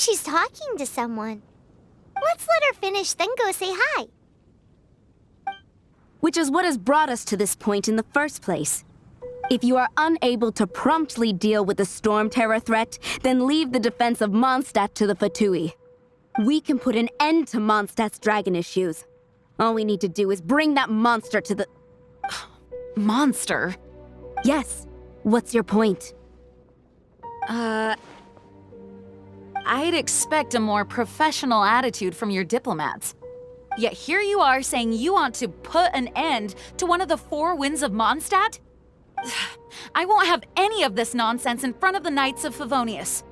she's talking to someone. Let's let her finish, then go say hi. Which is what has brought us to this point in the first place. If you are unable to promptly deal with the storm terror threat, then leave the defense of Mondstadt to the Fatui. We can put an end to Mondstadt's dragon issues. All we need to do is bring that monster to the... Monster? Yes. What's your point? I'd expect a more professional attitude from your diplomats. Yet here you are saying you want to put an end to one of the four winds of Mondstadt? I won't have any of this nonsense in front of the Knights of Favonius.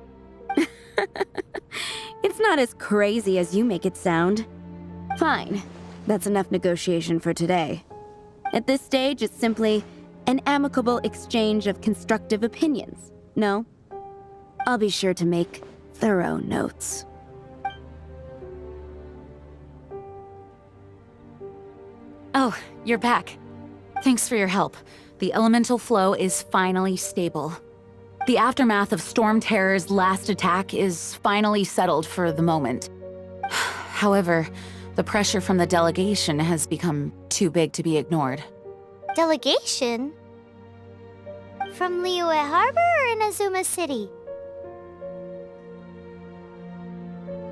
It's not as crazy as you make it sound. Fine. That's enough negotiation for today. At this stage, it's simply an amicable exchange of constructive opinions. No? I'll be sure to make thorough notes. Oh, you're back. Thanks for your help. The elemental flow is finally stable. The aftermath of Storm Terror's last attack is finally settled for the moment. However, the pressure from the delegation has become too big to be ignored. Delegation? From Liyue Harbor or Inazuma City?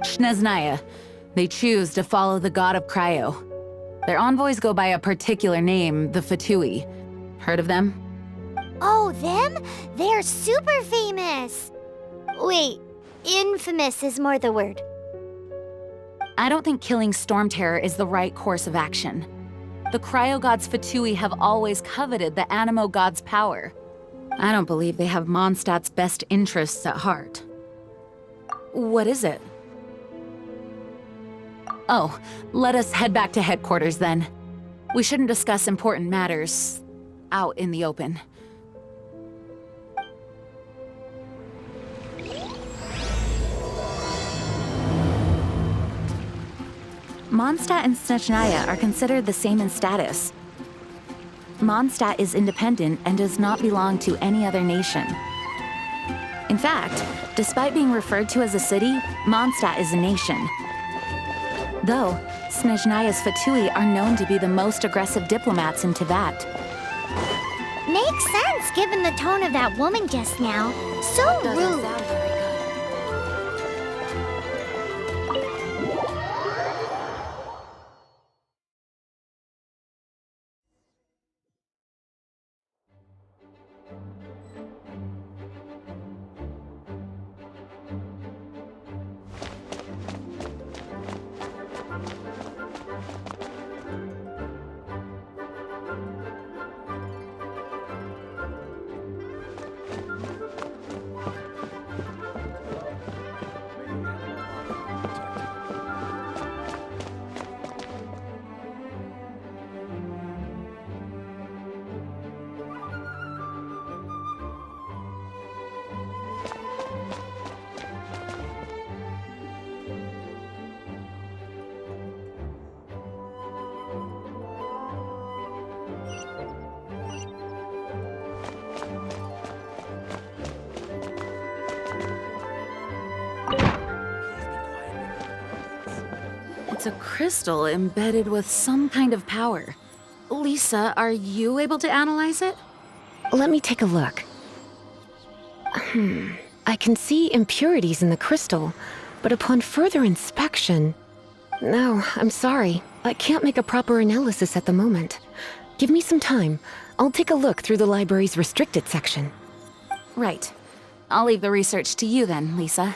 Snezhnaya. They choose to follow the god of Cryo. Their envoys go by a particular name, the Fatui. Heard of them? Oh, them? They're super famous! Wait, infamous is more the word. I don't think killing Storm Terror is the right course of action. The Cryo God's Fatui have always coveted the Animo God's power. I don't believe they have Mondstadt's best interests at heart. What is it? Oh, let us head back to headquarters then. We shouldn't discuss important matters out in the open. Mondstadt and Snezhnaya are considered the same in status. Mondstadt is independent and does not belong to any other nation. In fact, despite being referred to as a city, Mondstadt is a nation. Though, Snezhnaya's Fatui are known to be the most aggressive diplomats in Teyvat. Makes sense given the tone of that woman just now. So rude. It's a crystal embedded with some kind of power. Lisa, are you able to analyze it? Let me take a look. I can see impurities in the crystal, but upon further inspection... No, I'm sorry. I can't make a proper analysis at the moment. Give me some time. I'll take a look through the library's restricted section. Right. I'll leave the research to you then, Lisa.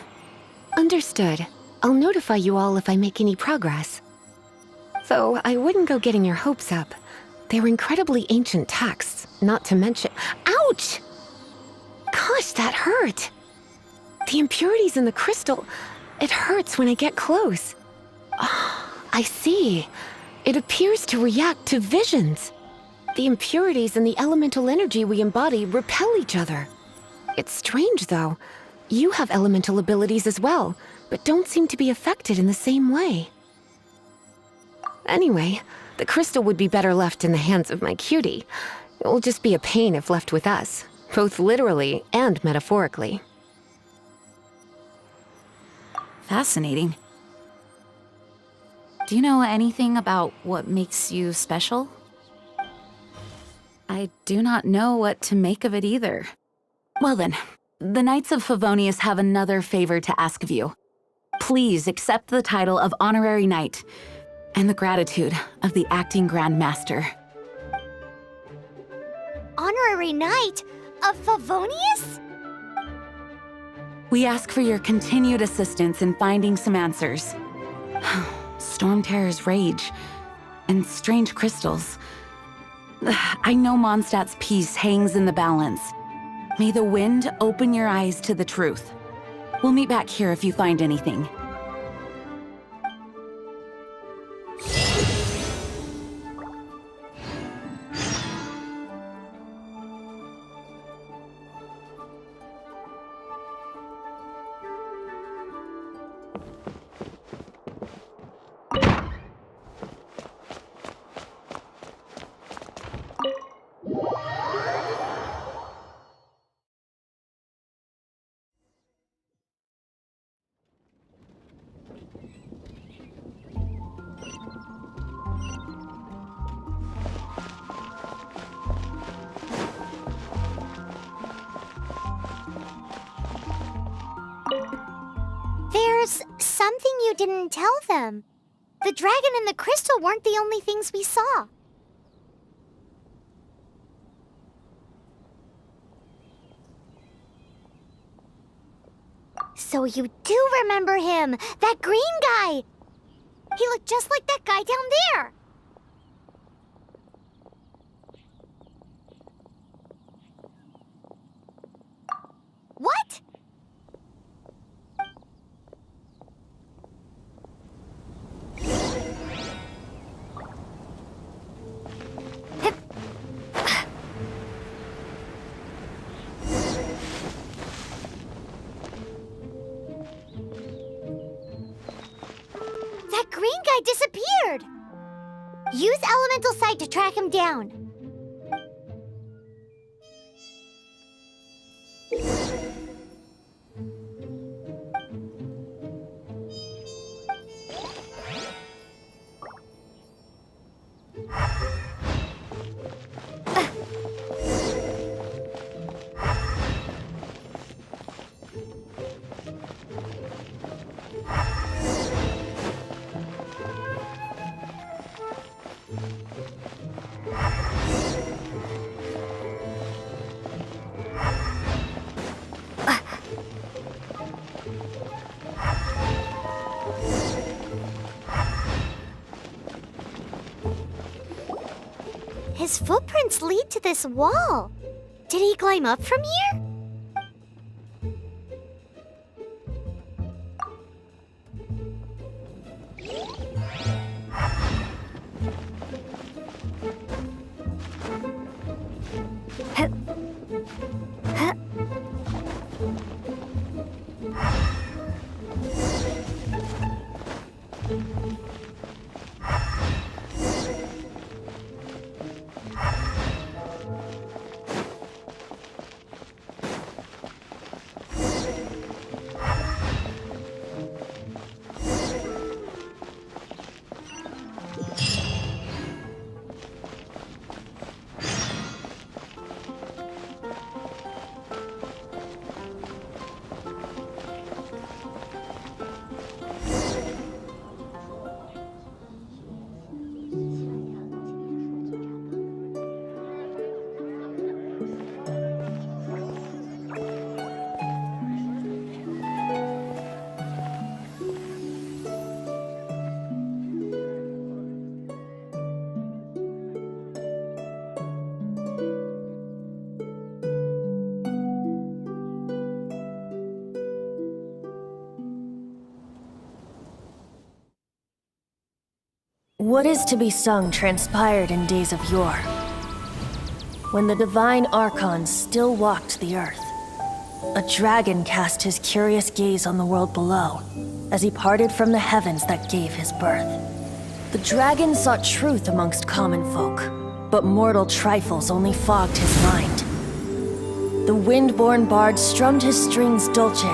Understood. I'll notify you all if I make any progress. Though I wouldn't go getting your hopes up. They're incredibly ancient texts, not to mention... Ouch! Gosh, that hurt! The impurities in the crystal... It hurts when I get close. I see. It appears to react to visions. The impurities and the elemental energy we embody repel each other. It's strange, though. You have elemental abilities as well, but don't seem to be affected in the same way. Anyway, the crystal would be better left in the hands of my cutie. It will just be a pain if left with us, both literally and metaphorically. Fascinating. Do you know anything about what makes you special? I do not know what to make of it either. Well then, the Knights of Favonius have another favor to ask of you. Please accept the title of Honorary Knight and the gratitude of the Acting Grand Master. Honorary Knight of Favonius? We ask for your continued assistance in finding some answers. Storm Terror's rage and strange crystals. I know Mondstadt's peace hangs in the balance. May the wind open your eyes to the truth. We'll meet back here if you find anything. There's something you didn't tell them. The dragon and the crystal weren't the only things we saw. So you do remember him, that green guy! He looked just like that guy down there! What? That green guy disappeared! Use elemental sight to track him down. His footprints lead to this wall. Did he climb up from here? What is to be sung transpired in days of yore, when the divine archons still walked the earth. A dragon cast his curious gaze on the world below, as he parted from the heavens that gave his birth. The dragon sought truth amongst common folk, but mortal trifles only fogged his mind. The wind-born bard strummed his strings dolce,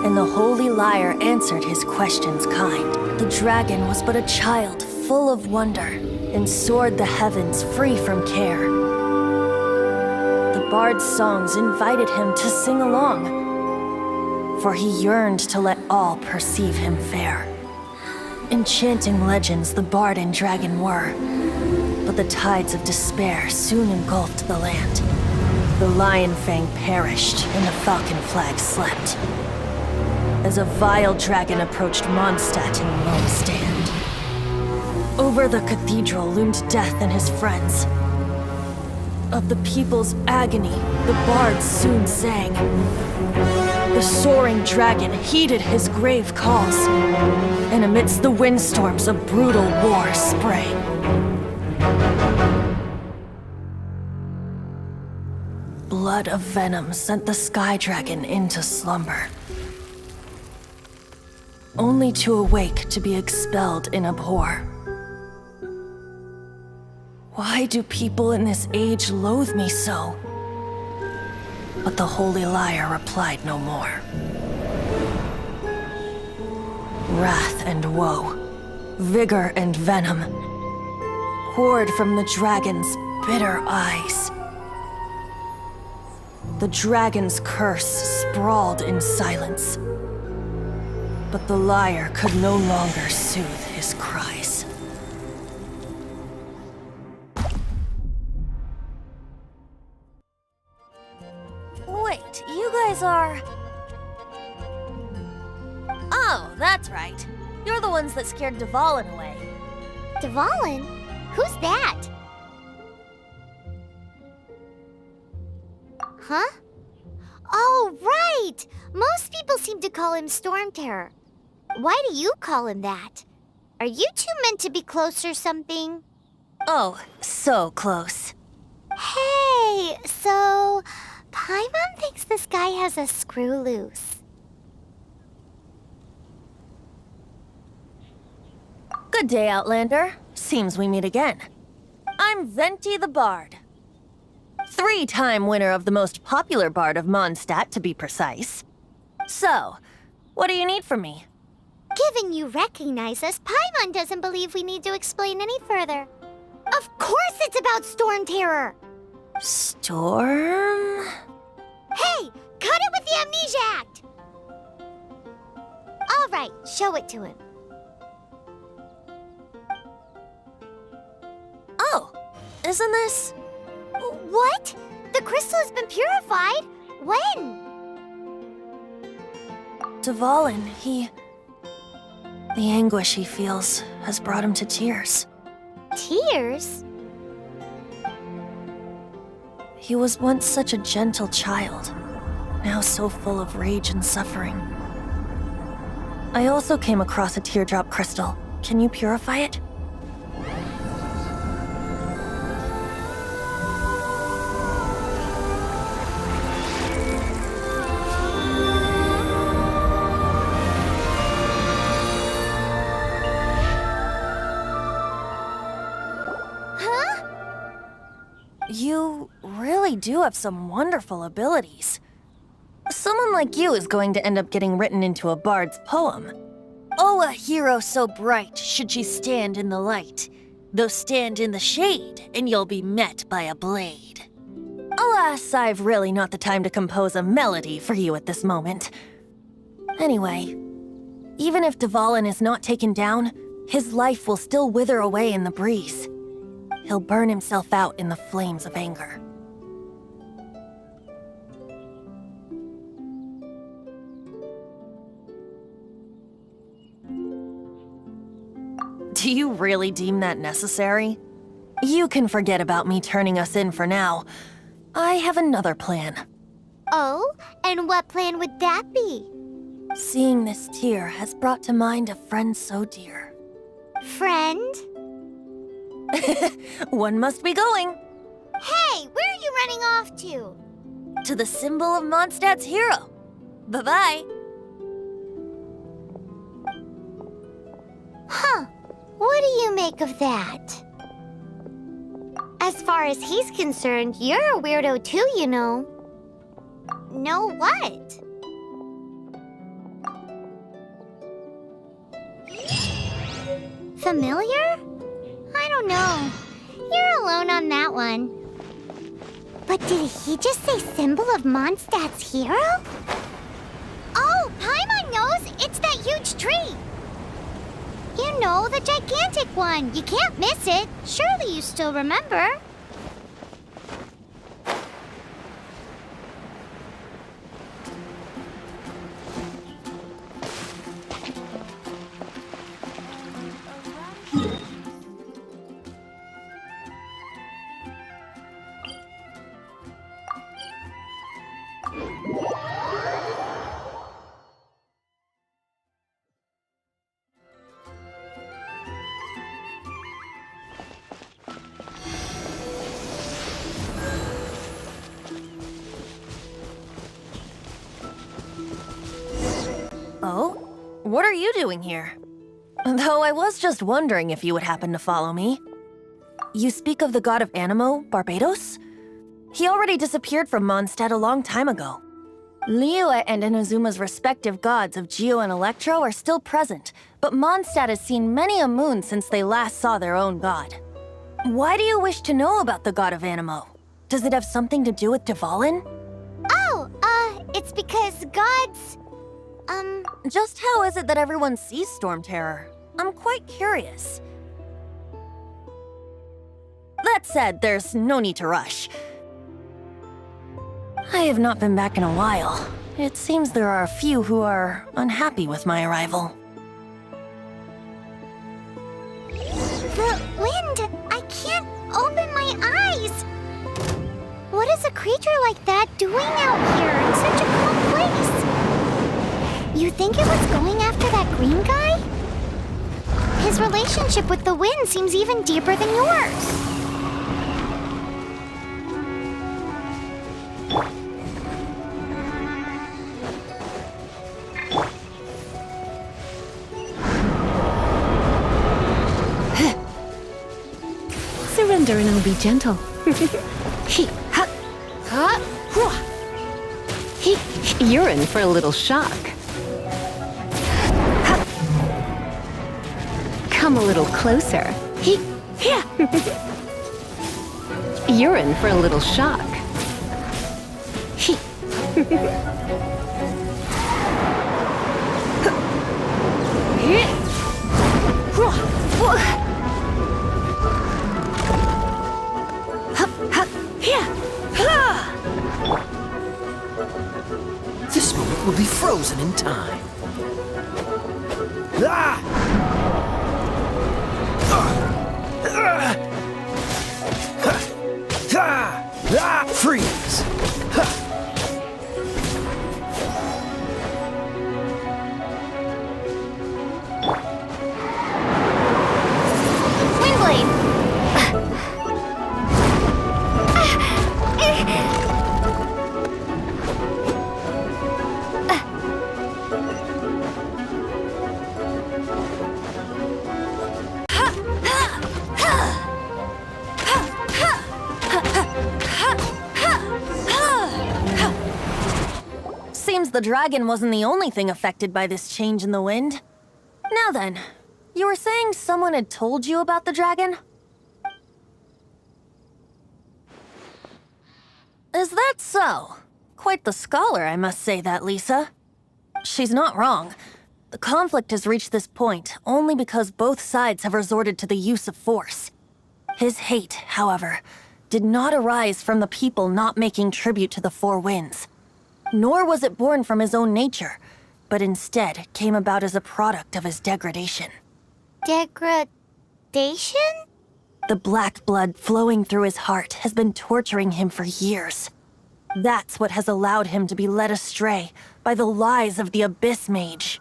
and the holy lyre answered his questions kind. The dragon was but a child full of wonder, and soared the heavens free from care. The bard's songs invited him to sing along, for he yearned to let all perceive him fair. Enchanting legends the bard and dragon were, but the tides of despair soon engulfed the land. The lion fang perished, and the falcon flag slept, as a vile dragon approached Mondstadt in lone stand. Over the cathedral loomed death and his friends. Of the people's agony, the bards soon sang. The soaring dragon heeded his grave calls, and amidst the windstorms a brutal war sprang. Blood of venom sent the sky dragon into slumber, only to awake to be expelled in abhor. Why do people in this age loathe me so? But the holy lyre replied no more. Wrath and woe, vigor and venom, poured from the dragon's bitter eyes. The dragon's curse sprawled in silence, but the lyre could no longer soothe his cries. Wait, you guys are... Oh, that's right. You're the ones that scared Dvalin away. Dvalin? Who's that? Huh? Oh, right! Most people seem to call him Storm Terror. Why do you call him that? Are you two meant to be close or something? Oh, so close. Hey, so... Paimon thinks this guy has a screw loose. Good day, Outlander. Seems we meet again. I'm Venti the Bard. 3-time winner of the most popular bard of Mondstadt, to be precise. So, what do you need from me? Given you recognize us, Paimon doesn't believe we need to explain any further. Of course it's about Storm Terror! Storm? Hey, cut it with the Amnesia Act! All right, show it to him. Oh, isn't this... What? The crystal has been purified? When? Dvalin, the anguish he feels has brought him to tears. Tears? He was once such a gentle child, now so full of rage and suffering. I also came across a teardrop crystal. Can you purify it? You really do have some wonderful abilities. Someone like you is going to end up getting written into a bard's poem. Oh, a hero so bright should she stand in the light, though stand in the shade, and you'll be met by a blade. Alas, I've really not the time to compose a melody for you at this moment. Anyway, even if Dvalin is not taken down, his life will still wither away in the breeze. He'll burn himself out in the flames of anger. Do you really deem that necessary? You can forget about me turning us in for now. I have another plan. Oh, and what plan would that be? Seeing this tear has brought to mind a friend so dear. Friend? One must be going. Hey, where are you running off to? To the symbol of Mondstadt's hero. Bye-bye. Huh. What do you make of that? As far as he's concerned, you're a weirdo too, you know. Know what? familiar? I don't know. You're alone on that one. But did he just say symbol of Mondstadt's hero? Oh, Paimon knows! It's that huge tree! You know, the gigantic one. You can't miss it. Surely you still remember. Oh? What are you doing here? Though I was just wondering if you would happen to follow me. You speak of the god of Animo, Barbados? He already disappeared from Mondstadt a long time ago. Liyue and Inazuma's respective gods of Geo and Electro are still present, but Mondstadt has seen many a moon since they last saw their own god. Why do you wish to know about the god of Animo? Does it have something to do with Dvalin? Oh, it's because gods... Just how is it that everyone sees Storm Terror? I'm quite curious. That said, there's no need to rush. I have not been back in a while. It seems there are a few who are unhappy with my arrival. The wind! I can't open my eyes! What is a creature like that doing out here in such a cold place? You think it was going after that green guy? His relationship with the wind seems even deeper than yours. Surrender and I'll be gentle. He, ha, ha, hua. You're in for a little shock. Ha. Come a little closer. He, yeah. You're in for a little shock. He. This moment will be frozen in time. Ah! Freeze! Seems the dragon wasn't the only thing affected by this change in the wind. Now then, you were saying someone had told you about the dragon? Is that so? Quite the scholar, I must say that, Lisa. She's not wrong. The conflict has reached this point only because both sides have resorted to the use of force. His hate, however, did not arise from the people not making tribute to the Four Winds. Nor was it born from his own nature, but instead came about as a product of his degradation. Degradation? The black blood flowing through his heart has been torturing him for years. That's what has allowed him to be led astray by the lies of the Abyss Mage.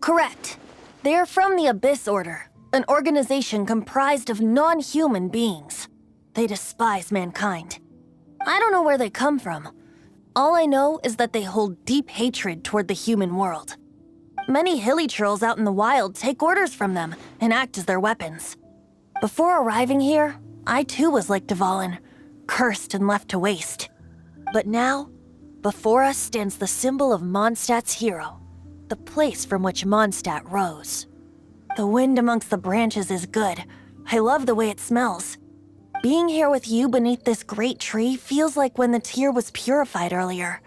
Correct. They are from the Abyss Order, an organization comprised of non-human beings. They despise mankind. I don't know where they come from. All I know is that they hold deep hatred toward the human world. Many hilly trolls out in the wild take orders from them and act as their weapons. Before arriving here, I too was like Dvalin, cursed and left to waste. But now, before us stands the symbol of Mondstadt's hero, the place from which Mondstadt rose. The wind amongst the branches is good. I love the way it smells. Being here with you beneath this great tree feels like when the tear was purified earlier.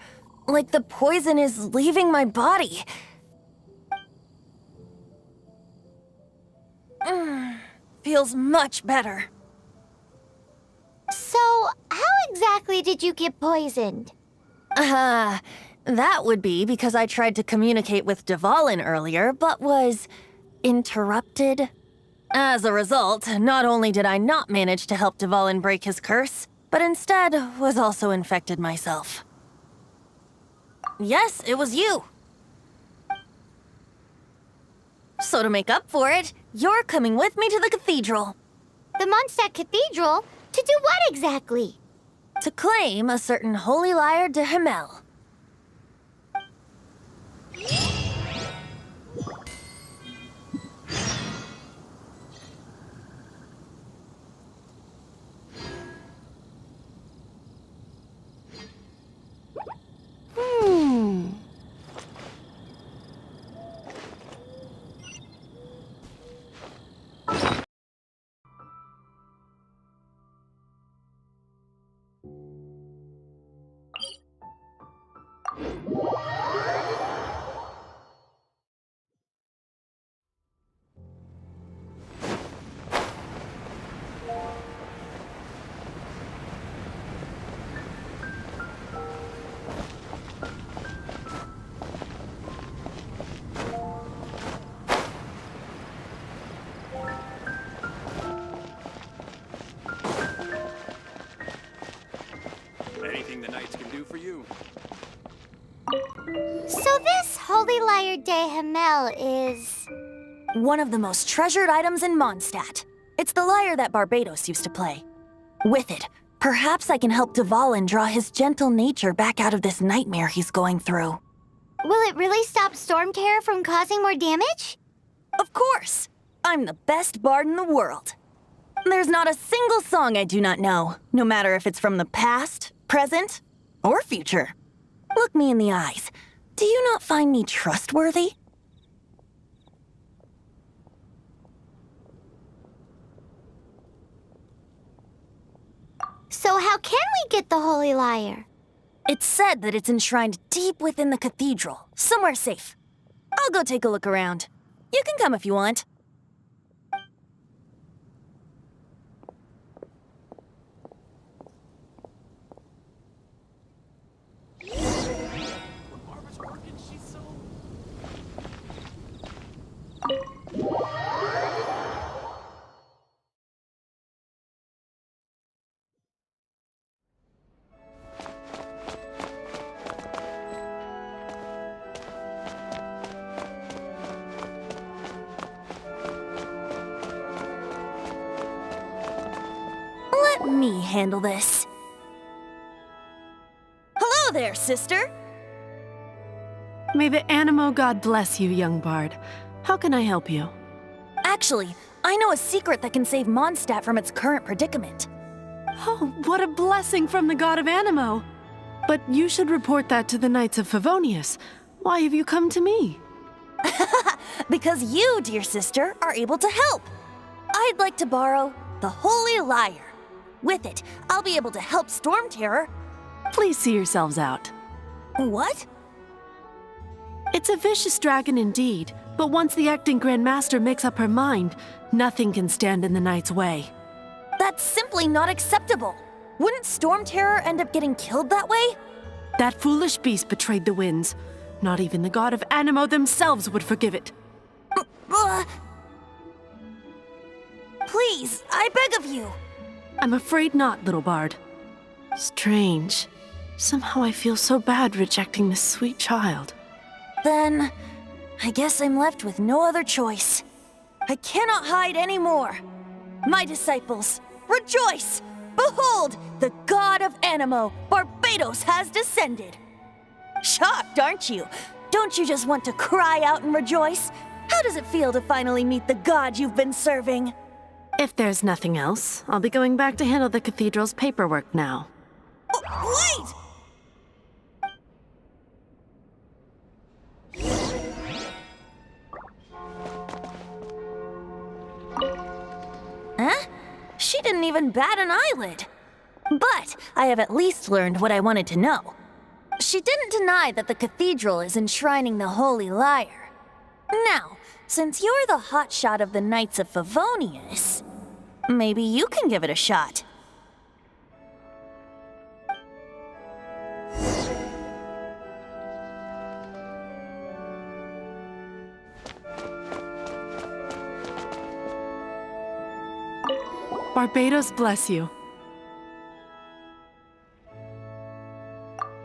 Like the poison is leaving my body. Feels much better. So, how exactly did you get poisoned? That would be because I tried to communicate with Dvalin earlier, but was interrupted. As a result, not only did I not manage to help Dvalin break his curse, but instead was also infected myself. Yes, it was you. So to make up for it, you're coming with me to the cathedral. The Mondstadt Cathedral? To do what exactly? To claim a certain holy lyre de Himmel. Anything the knights can do for you. So this Holy Lyre de Himmel is... One of the most treasured items in Mondstadt. It's the lyre that Barbados used to play. With it, perhaps I can help Dvalin draw his gentle nature back out of this nightmare he's going through. Will it really stop Storm Terror from causing more damage? Of course! I'm the best bard in the world. There's not a single song I do not know, no matter if it's from the past, present, or future. Look me in the eyes. Do you not find me trustworthy? So how can we get the Holy Lyre? It's said that it's enshrined deep within the cathedral, somewhere safe. I'll go take a look around. You can come if you want. Let me handle this. Hello there, sister! May the Animo God bless you, young bard. How can I help you? Actually, I know a secret that can save Mondstadt from its current predicament. Oh, what a blessing from the God of Animo! But you should report that to the Knights of Favonius. Why have you come to me? Because you, dear sister, are able to help. I'd like to borrow the Holy Lyre. With it, I'll be able to help Storm Terror. Please see yourselves out. What? It's a vicious dragon indeed, but once the acting Grand Master makes up her mind, nothing can stand in the Knight's way. That's simply not acceptable. Wouldn't Storm Terror end up getting killed that way? That foolish beast betrayed the winds. Not even the God of Animo themselves would forgive it. Please, I beg of you. I'm afraid not, little bard. Strange. Somehow I feel so bad rejecting this sweet child. Then, I guess I'm left with no other choice. I cannot hide anymore. My disciples, rejoice! Behold, the God of Animo, Barbados, has descended. Shocked, aren't you? Don't you just want to cry out and rejoice? How does it feel to finally meet the God you've been serving? If there's nothing else, I'll be going back to handle the cathedral's paperwork now. Wait! She didn't even bat an eyelid. But I have at least learned what I wanted to know. She didn't deny that the cathedral is enshrining the Holy Lyre. Now, since you're the hotshot of the Knights of Favonius, maybe you can give it a shot. Barbados bless you.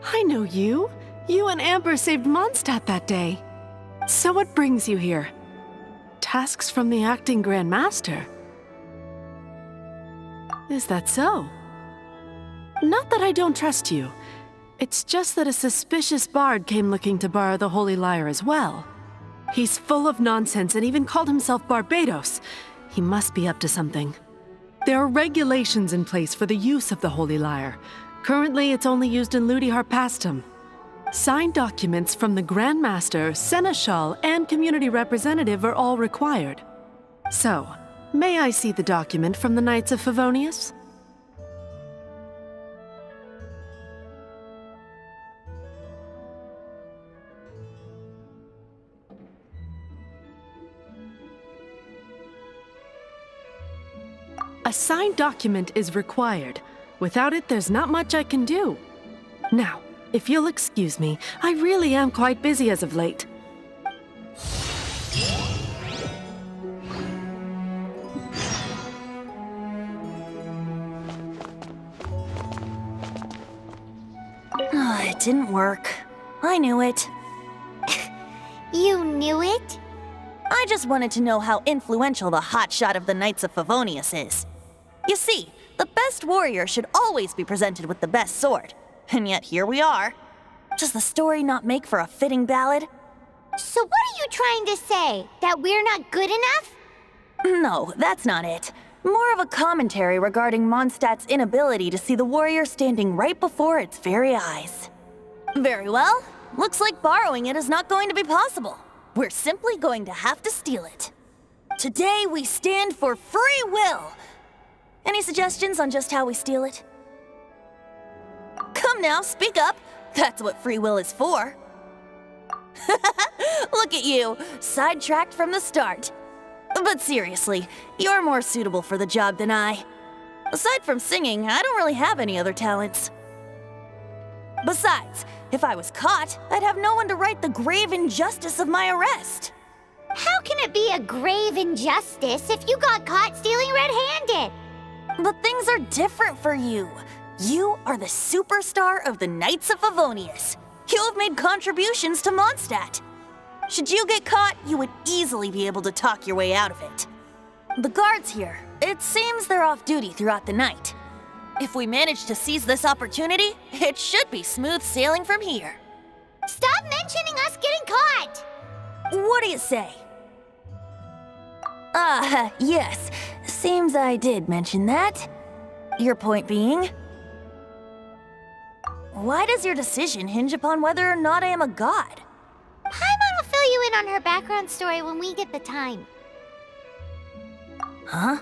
I know you. You and Amber saved Mondstadt that day. So what brings you here? Tasks from the acting Grand Master? Is that so? Not that I don't trust you. It's just that a suspicious bard came looking to borrow the Holy Lyre as well. He's full of nonsense and even called himself Barbados. He must be up to something. There are regulations in place for the use of the Holy Lyre. Currently, it's only used in Ludi Harpastum. Signed documents from the Grand Master, Seneschal, and Community Representative are all required. So, may I see the document from the Knights of Favonius? A signed document is required. Without it, there's not much I can do. Now, if you'll excuse me, I really am quite busy as of late. It didn't work. I knew it. You knew it? I just wanted to know how influential the hotshot of the Knights of Favonius is. You see, the best warrior should always be presented with the best sword. And yet here we are. Does the story not make for a fitting ballad? So what are you trying to say? That we're not good enough? No, that's not it. More of a commentary regarding Mondstadt's inability to see the warrior standing right before its very eyes. Very well. Looks like borrowing it is not going to be possible. We're simply going to have to steal it. Today we stand for free will. Any suggestions on just how we steal it? Come now, speak up. That's what free will is for. Look at you, sidetracked from the start. But seriously, you're more suitable for the job than I. Aside from singing, I don't really have any other talents. Besides, if I was caught, I'd have no one to right the grave injustice of my arrest. How can it be a grave injustice if you got caught stealing red-handed? But things are different for you. You are the superstar of the Knights of Favonius. You have made contributions to Mondstadt. Should you get caught, you would easily be able to talk your way out of it. The guards here, it seems they're off duty throughout the night. If we manage to seize this opportunity, it should be smooth sailing from here. Stop mentioning us getting caught! What do you say? Yes. Seems I did mention that. Your point being? Why does your decision hinge upon whether or not I am a god? Paimon will fill you in on her background story when we get the time. Huh?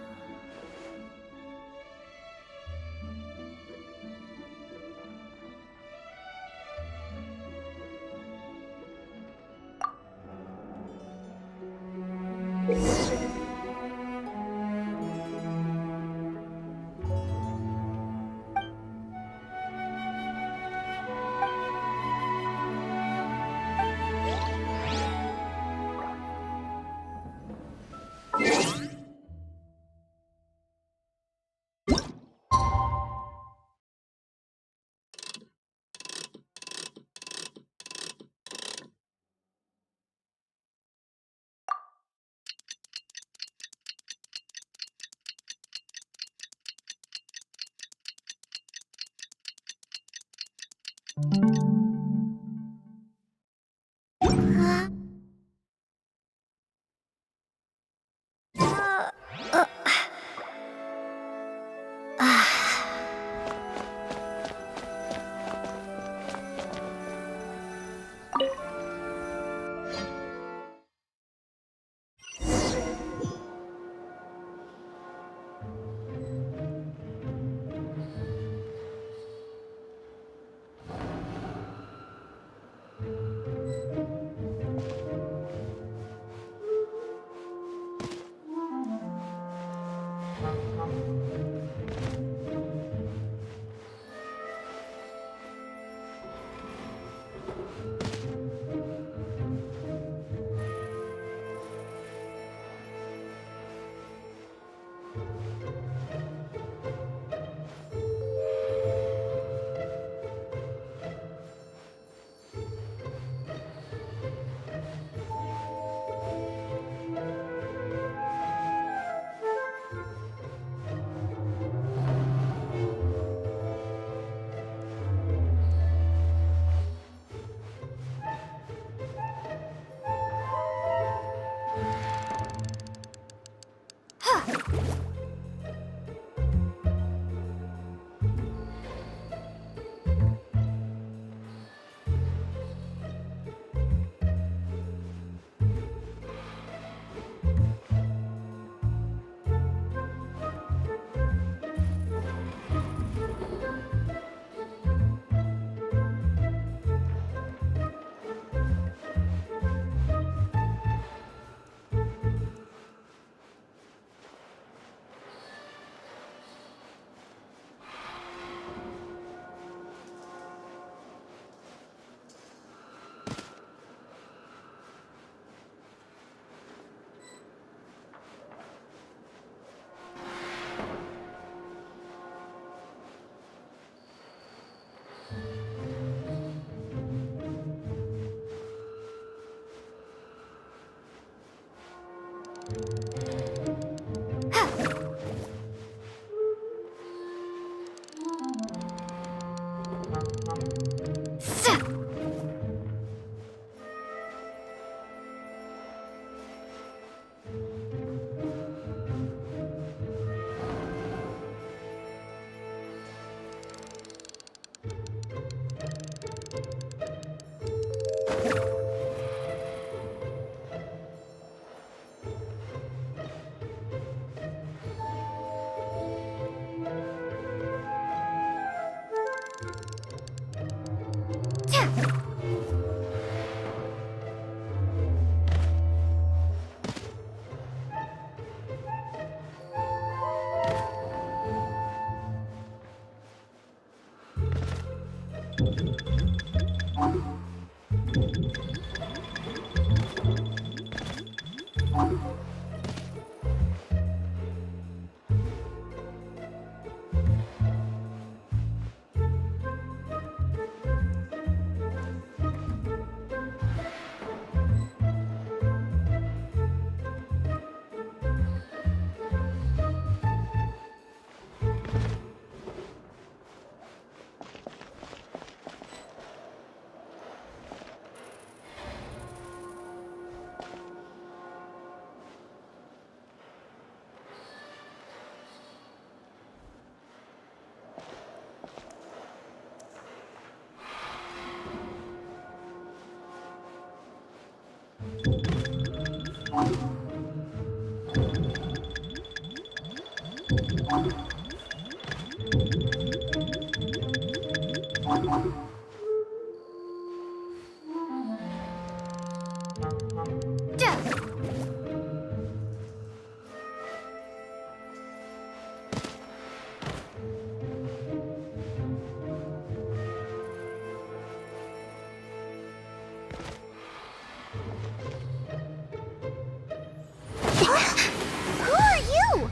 Who are you?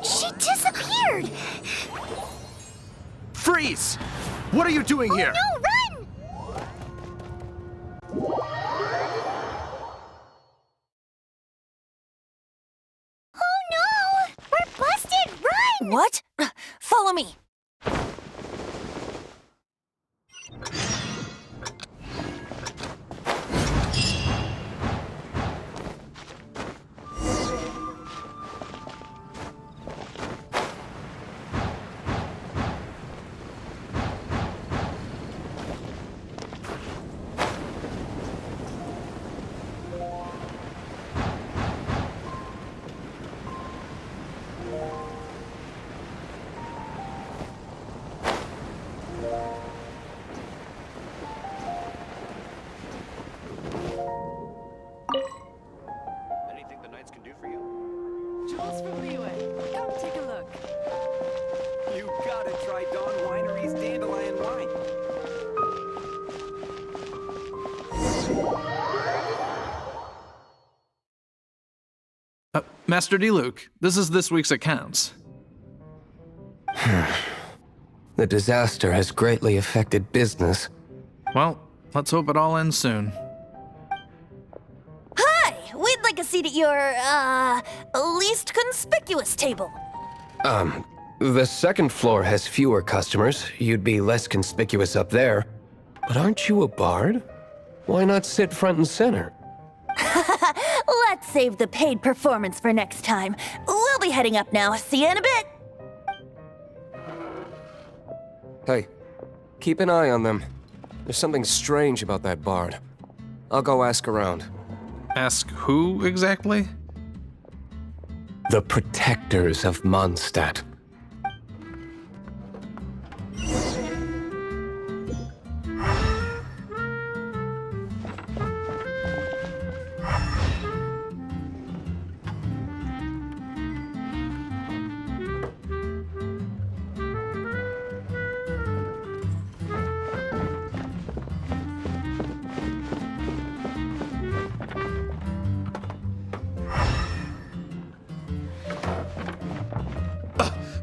She disappeared! Freeze! What are you doing here? No, run! Oh no! We're busted! Run! What? Follow me. Master D-Luke, this is this week's accounts. The disaster has greatly affected business. Well, let's hope it all ends soon. Hi! We'd like a seat at your, least conspicuous table. The second floor has fewer customers. You'd be less conspicuous up there. But aren't you a bard? Why not sit front and center? Let's save the paid performance for next time. We'll be heading up now. See you in a bit. Hey, keep an eye on them. There's something strange about that bard. I'll go ask around. Ask who exactly? The protectors of Mondstadt.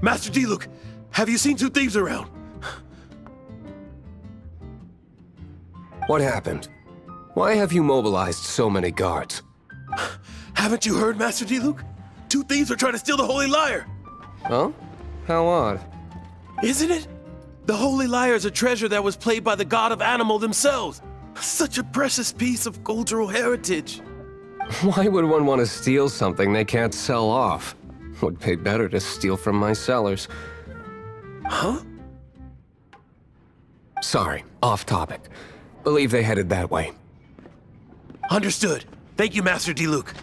Master D-Luke, have you seen two thieves around? What happened? Why have you mobilized so many guards? Haven't you heard, Master D-Luke? Two thieves are trying to steal the Holy Lyre! Huh? How odd. Isn't it? The Holy Lyre is a treasure that was played by the god of animal themselves. Such a precious piece of cultural heritage. Why would one want to steal something they can't sell off? Would pay better to steal from my sellers. Huh? Sorry, off topic. Believe they headed that way. Understood. Thank you, Master D-Luke.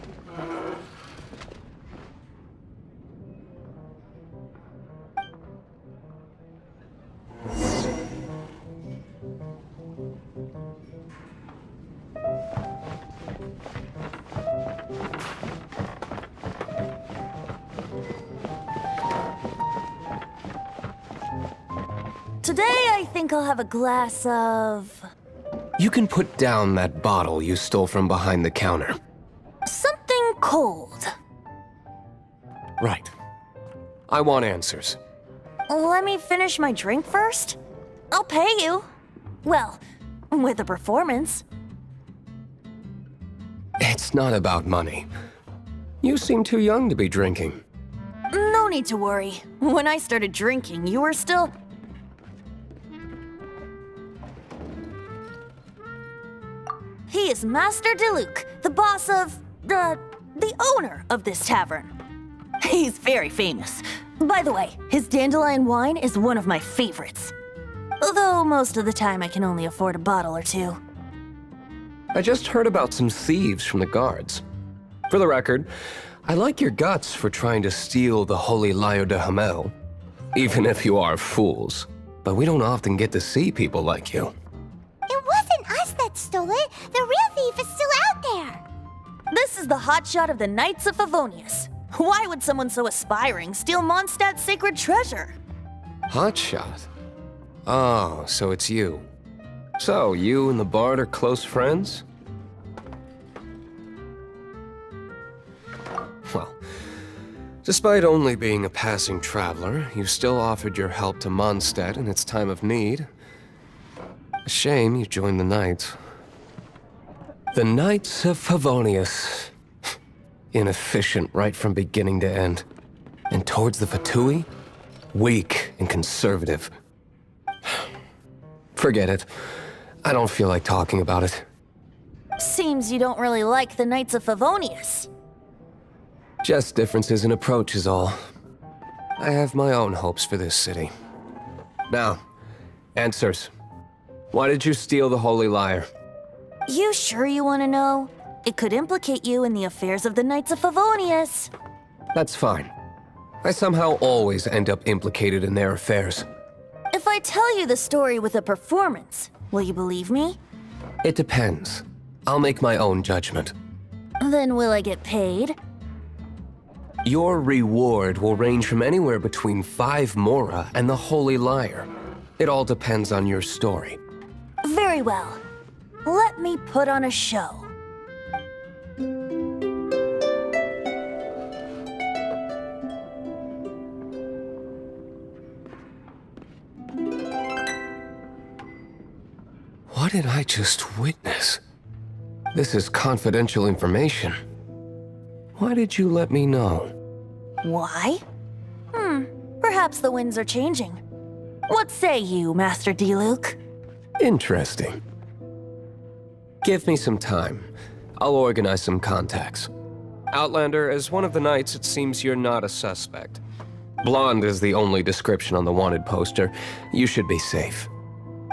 Today, I think I'll have a glass of... You can put down that bottle you stole from behind the counter. something cold. Right. I want answers. Let me finish my drink first. I'll pay you. Well, with a performance. It's not about money. You seem too young to be drinking. No need to worry. When I started drinking, you were still... He is Master D-Luke, the boss of... the owner of this tavern. He's very famous. By the way, his dandelion wine is one of my favorites. Although most of the time I can only afford a bottle or two. I just heard about some thieves from the guards. For the record, I like your guts for trying to steal the Holy Lyre de Hamel. Even if you are fools. But we don't often get to see people like you. It wasn't us that stole it. The real thief is still out there. This is the hotshot of the Knights of Favonius. Why would someone so aspiring steal Mondstadt's sacred treasure? Hotshot? Oh, so it's you. So, you and the Bard are close friends? Well, despite only being a passing traveler, you still offered your help to Mondstadt in its time of need. A shame you joined the Knights. The Knights of Favonius. Inefficient right from beginning to end. And towards the Fatui, weak and conservative. Forget it. I don't feel like talking about it. Seems you don't really like the Knights of Favonius. Just differences in approach is all. I have my own hopes for this city. Now, answers. Why did you steal the Holy Lyre? You sure you want to know? It could implicate you in the affairs of the Knights of Favonius. That's fine. I somehow always end up implicated in their affairs. If I tell you the story with a performance, will you believe me? It depends. I'll make my own judgment. Then will I get paid? Your reward will range from anywhere between 5 mora and the Holy Lyre. It all depends on your story. Very well. Let me put on a show. did I just witness? This is confidential information. Why did you let me know? Why? Perhaps the winds are changing. What say you, Master Diluc? Interesting. Give me some time. I'll organize some contacts. Outlander, as one of the knights, it seems you're not a suspect. Blonde is the only description on the wanted poster. You should be safe.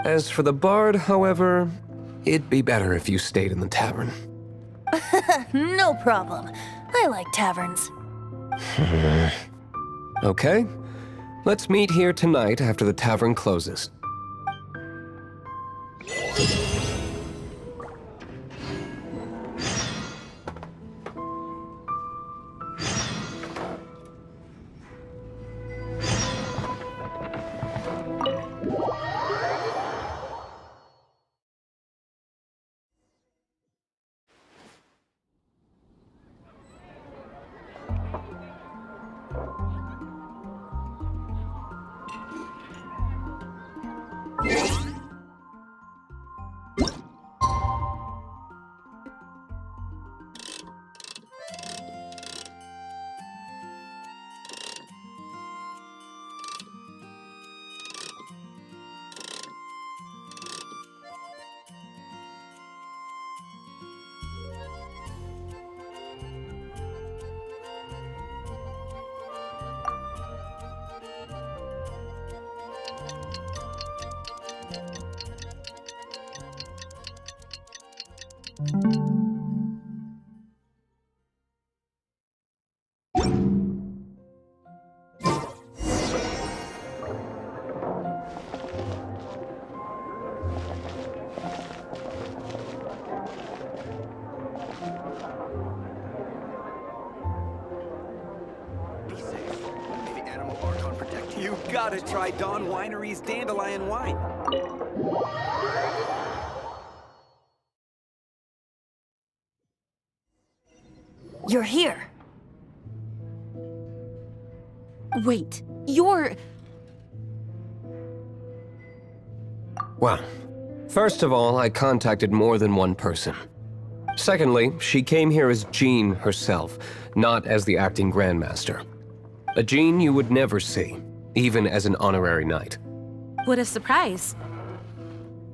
As for the bard, however, it'd be better if you stayed in the tavern. No problem. I like taverns. Okay. Let's meet here tonight after the tavern closes. You gotta try Dawn Winery's Dandelion Wine. You're here. Wait, you're... Well, first of all, I contacted more than one person. Secondly, she came here as Jean herself, not as the acting Grandmaster. A Jean you would never see, even as an honorary knight. What a surprise.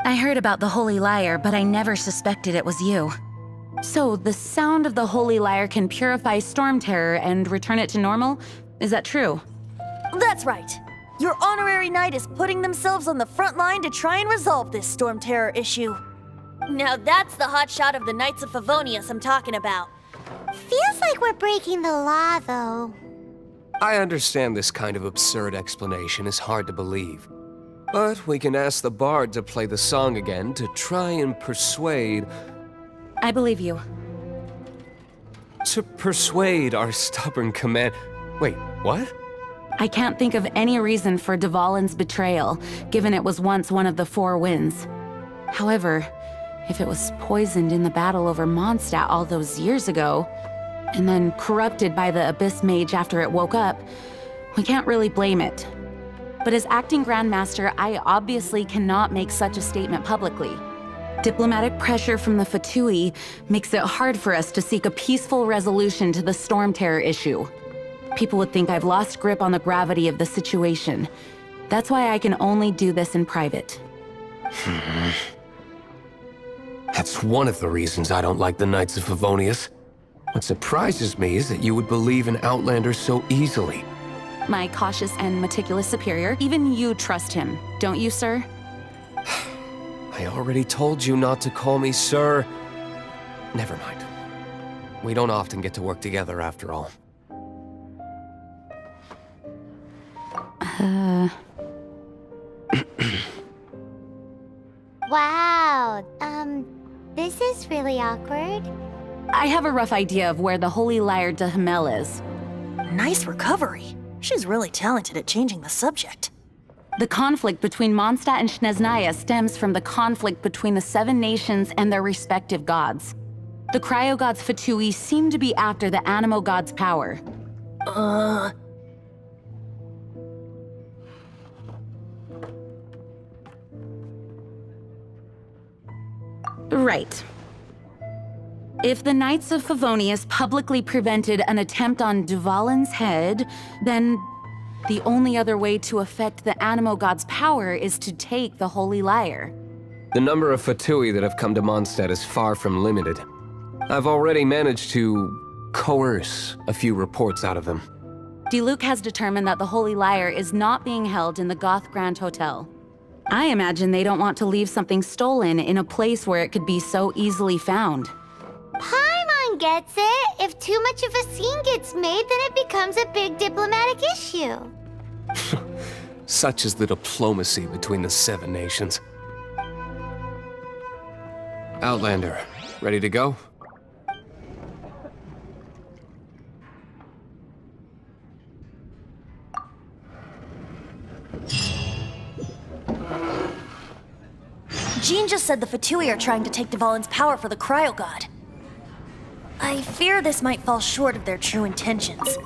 I heard about the Holy Lyre, but I never suspected it was you. So, the sound of the Holy Lyre can purify Storm Terror and return it to normal? Is that true? That's right. Your honorary knight is putting themselves on the front line to try and resolve this Storm Terror issue. Now that's the hotshot of the Knights of Favonius I'm talking about. Feels like we're breaking the law, though. I understand this kind of absurd explanation is hard to believe. But we can ask the bard to play the song again to try and persuade... I believe you. To persuade our stubborn command... Wait, what? I can't think of any reason for Dvalin's betrayal, given it was once one of the Four Winds. However, if it was poisoned in the battle over Mondstadt all those years ago, and then corrupted by the Abyss Mage after it woke up, we can't really blame it. But as acting Grandmaster, I obviously cannot make such a statement publicly. Diplomatic pressure from the Fatui makes it hard for us to seek a peaceful resolution to the Storm Terror issue. People would think I've lost grip on the gravity of the situation. That's why I can only do this in private. That's one of the reasons I don't like the Knights of Favonius. What surprises me is that you would believe in Outlander so easily. My cautious and meticulous superior, even you trust him, don't you, sir? I already told you not to call me sir. Never mind. We don't often get to work together after all. Wow, this is really awkward. I have a rough idea of where the Holy Lyre de Himmel is. Nice recovery. She's really talented at changing the subject. The conflict between Mondstadt and Snezhnaya stems from the conflict between the Seven Nations and their respective gods. The cryo-gods Fatui seem to be after the Animo god's power. Right. If the Knights of Favonius publicly prevented an attempt on Duvalin's head, then the only other way to affect the Animo God's power is to take the Holy Lyre. The number of Fatui that have come to Mondstadt is far from limited. I've already managed to coerce a few reports out of them. Diluc has determined that the Holy Lyre is not being held in the Goth Grand Hotel. I imagine they don't want to leave something stolen in a place where it could be so easily found. Paimon gets it. If too much of a scene gets made, then it becomes a big diplomatic issue. Such is the diplomacy between the 7 nations. Outlander, ready to go? Jean just said the Fatui are trying to take Duvalin's power for the Cryo God. I fear this might fall short of their true intentions.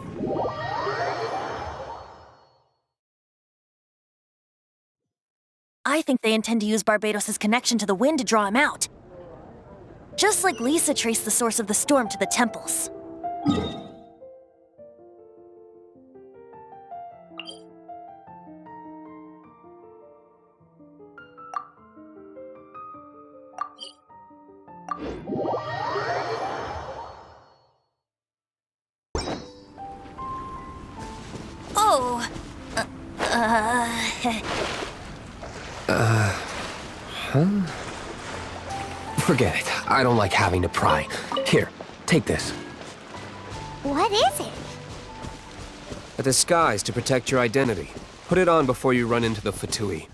I think they intend to use Barbados' connection to the wind to draw him out. Just like Lisa traced the source of the storm to the temples. Oh. Forget it. I don't like having to pry. Here, take this. What is it? A disguise to protect your identity. Put it on before you run into the Fatui.